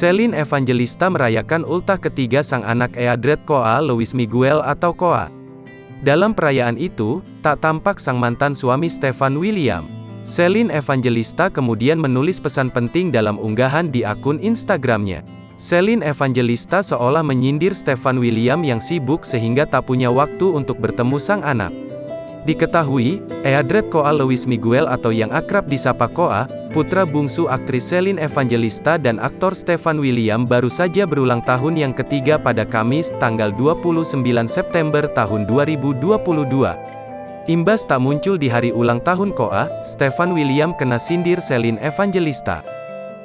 Celine Evangelista merayakan ultah ketiga sang anak Eadred Koa Luis Miguel atau Koa. Dalam perayaan itu, tak tampak sang mantan suami Stefan William. Celine Evangelista kemudian menulis pesan penting dalam unggahan di akun Instagramnya. Celine Evangelista seolah menyindir Stefan William yang sibuk sehingga tak punya waktu untuk bertemu sang anak. Diketahui, Eadred Koa Luis Miguel atau yang akrab disapa Koa, putra bungsu aktris Celine Evangelista dan aktor Stefan William baru saja berulang tahun yang ketiga pada Kamis, tanggal 29 September tahun 2022. Imbas tak muncul di hari ulang tahun Koa, Stefan William kena sindir Celine Evangelista.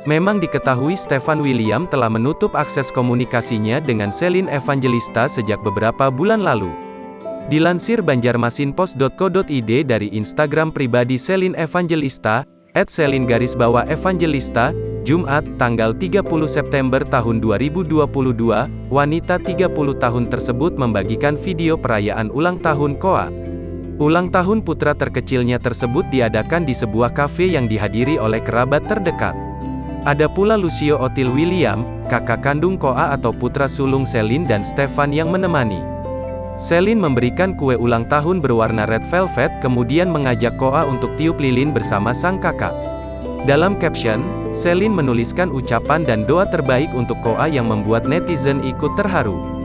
Memang diketahui Stefan William telah menutup akses komunikasinya dengan Celine Evangelista sejak beberapa bulan lalu. Dilansir banjarmasinpost.co.id dari Instagram pribadi Celine Evangelista, @celine_evangelista, Jumat, tanggal 30 September tahun 2022, wanita 30 tahun tersebut membagikan video perayaan ulang tahun Koa. Ulang tahun putra terkecilnya tersebut diadakan di sebuah kafe yang dihadiri oleh kerabat terdekat. Ada pula Lucio Otil William, kakak kandung Koa atau putra sulung Celine dan Stefan yang menemani. Celine memberikan kue ulang tahun berwarna red velvet kemudian mengajak Koa untuk tiup lilin bersama sang kakak. Dalam caption, Celine menuliskan ucapan dan doa terbaik untuk Koa yang membuat netizen ikut terharu.